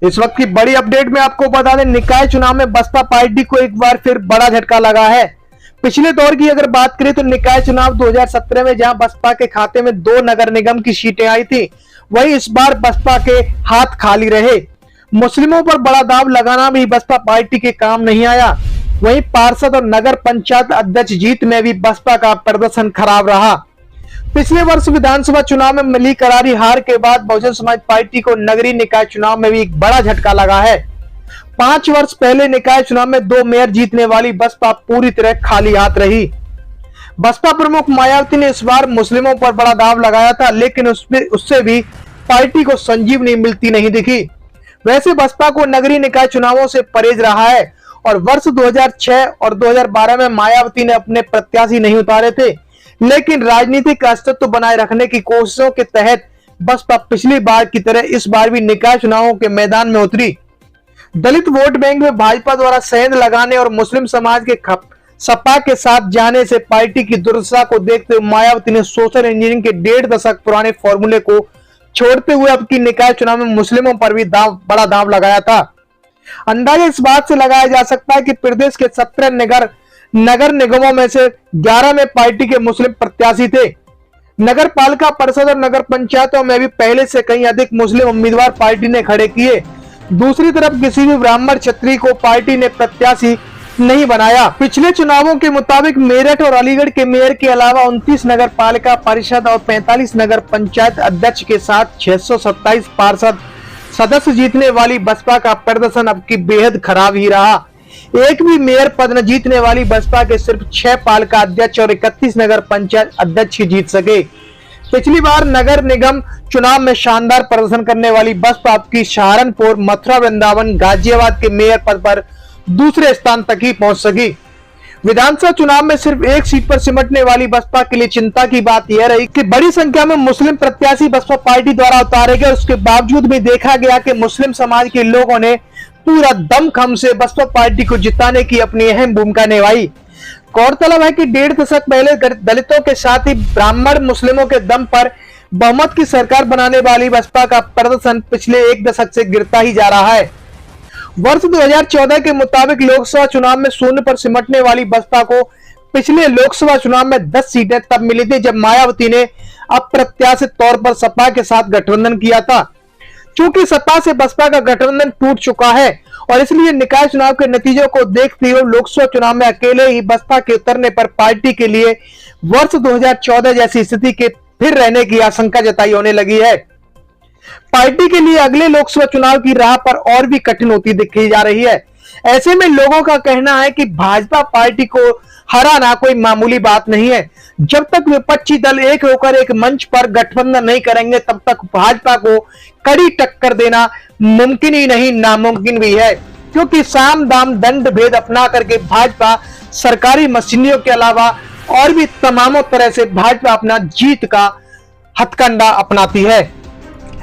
इस वक्त की बड़ी अपडेट में आपको बता दें, निकाय चुनाव में बसपा पार्टी को एक बार फिर बड़ा झटका लगा है। पिछले दौर की अगर बात करें तो निकाय चुनाव 2017 में जहां बसपा के खाते में 2 नगर निगम की सीटें आई थी, वहीं इस बार बसपा के हाथ खाली रहे। मुस्लिमों पर बड़ा दाव लगाना भी बसपा पार्टी के काम नहीं आया। वहीं पार्षद और नगर पंचायत अध्यक्ष जीत में भी बसपा का प्रदर्शन खराब रहा। पिछले वर्ष विधानसभा चुनाव में मिली करारी हार के बाद बहुजन समाज पार्टी को नगरीय निकाय चुनाव में भी एक बड़ा झटका लगा है। 5 वर्ष पहले निकाय चुनाव में 2 मेयर जीतने वाली बसपा पूरी तरह खाली हाथ रही। बसपा प्रमुख मायावती ने इस बार मुस्लिमों पर बड़ा दाव लगाया था, लेकिन उससे भी पार्टी को संजीवनी मिलती नहीं दिखी। वैसे बसपा को नगरीय निकाय चुनावों से परहेज रहा है और वर्ष 2006 और 2012 में मायावती ने अपने प्रत्याशी नहीं उतारे थे, लेकिन राजनीतिक अस्तित्व बनाए रखने की कोशिशों के तहत बसपा पिछली बार की तरह इस बार भी निकाय चुनावों के मैदान में उतरी। दलित वोट बैंक में भाजपा द्वारा सेंध लगाने और मुस्लिम समाज के सपा के साथ जाने से पार्टी की दुर्दशा को देखते हुए मायावती ने सोशल इंजीनियरिंग के 1.5 दशक पुराने फॉर्मूले को छोड़ते हुए अब की निकाय चुनाव में मुस्लिमों पर भी बड़ा दांव लगाया था। अंदाजा इस बात से लगाया जा सकता है कि प्रदेश के 17 नगर निगमों में से 11 में पार्टी के मुस्लिम प्रत्याशी थे। नगर पालिका परिषद और नगर पंचायतों में भी पहले से कहीं अधिक मुस्लिम उम्मीदवार पार्टी ने खड़े किए। दूसरी तरफ किसी भी ब्राह्मण क्षत्रिय को पार्टी ने प्रत्याशी नहीं बनाया। पिछले चुनावों के मुताबिक मेरठ और अलीगढ़ के मेयर के अलावा 29 नगर पालिका परिषद और 45 नगर पंचायत अध्यक्ष के साथ 627 पार्षद सदस्य जीतने वाली बसपा का प्रदर्शन अब की बेहद खराब ही रहा। एक भी मेयर पद न जीतने वाली बसपा के सिर्फ 6 पालिका अध्यक्ष और 31 नगर पंचायत अध्यक्ष ही जीत सके। पिछली बार नगर निगम चुनाव में शानदार प्रदर्शन करने वाली बसपा आपकी सहारनपुर, मथुरा, वृंदावन, गाजियाबाद के मेयर पद पर दूसरे स्थान तक ही पहुंच सकी। विधानसभा चुनाव में सिर्फ एक सीट पर सिमटने वाली बसपा के लिए चिंता की बात यह रही कि बड़ी संख्या में मुस्लिम प्रत्याशी बसपा पार्टी द्वारा उतारे गए। उसके बावजूद भी देखा गया कि मुस्लिम समाज के लोगों ने पूरा दमखम से बसपा पार्टी को जिताने की अपनी अहम भूमिका निभाई। गौरतलब है कि 1.5 दशक पहले दलितों के साथ ही ब्राह्मण मुस्लिमों के दम पर बहुमत की सरकार बनाने वाली बसपा का प्रदर्शन पिछले 1 दशक से गिरता ही जा रहा है। वर्ष 2014 के मुताबिक लोकसभा चुनाव में शून्य पर सिमटने वाली बसपा को पिछले लोकसभा चुनाव में 10 सीटें तब मिली थी जब मायावती ने अप्रत्याशित तौर पर सपा के साथ गठबंधन किया था। चूंकि सपा से बसपा का गठबंधन टूट चुका है और इसलिए निकाय चुनाव के नतीजों को देखते हुए लोकसभा चुनाव में अकेले ही बसपा के उतरने पर पार्टी के लिए वर्ष 2014 जैसी स्थिति के फिर रहने की आशंका जताई होने लगी है। पार्टी के लिए अगले लोकसभा चुनाव की राह पर और भी कठिन होती दिखी जा रही है। ऐसे में लोगों का कहना है कि भाजपा पार्टी को हराना कोई मामूली बात नहीं है। जब तक विपक्षी दल एक होकर एक मंच पर गठबंधन नहीं करेंगे तब तक भाजपा को कड़ी टक्कर देना मुमकिन ही नहीं, नामुमकिन भी है, क्योंकि साम दाम दंड भेद अपना करके भाजपा सरकारी मशीनरियों के अलावा और भी तमामों तरह से भाजपा अपना जीत का हथकंडा अपनाती है।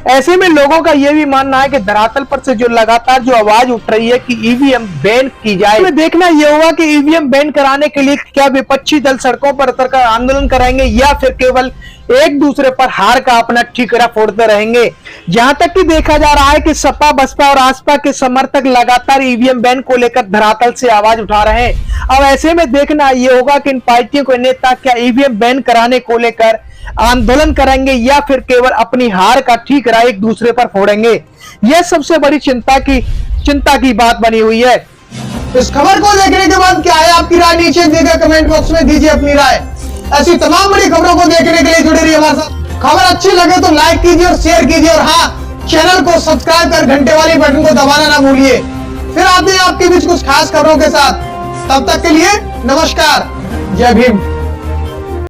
ऐसे में लोगों का यह भी मानना है कि धरातल पर से जो लगातार जो आवाज उठ रही है कि ईवीएम बैन की जाए, तो देखना यह होगा कि ईवीएम बैन कराने के लिए क्या विपक्षी दल सड़कों पर उतरकर आंदोलन कराएंगे या फिर केवल एक दूसरे पर हार का अपना ठीकरा फोड़ते रहेंगे। जहां तक कि देखा जा रहा है कि सपा, बसपा और आसपा के समर्थक लगातार ईवीएम बैन को लेकर धरातल से आवाज उठा रहे हैं। अब ऐसे में देखना यह होगा कि इन पार्टियों के नेता क्या ईवीएम बैन कराने को लेकर आंदोलन करेंगे या फिर केवल अपनी हार का ठीकरा एक दूसरे पर फोड़ेंगे। यह सबसे बड़ी चिंता की बात बनी हुई है। इस खबर को देखने के बाद क्या है आपकी राय, नीचे दिए गए कमेंट बॉक्स में दीजिए अपनी राय। ऐसी तमाम बड़ी खबरों को देखने के लिए जुड़े रहिए हमारे साथ। खबर अच्छी लगे तो लाइक कीजिए और शेयर कीजिए और हाँ, चैनल को सब्सक्राइब कर घंटे वाली बटन को दबाना ना भूलिए। फिर आते हैं आपके बीच कुछ खास खबरों के साथ। तब तक के लिए नमस्कार, जय भीम।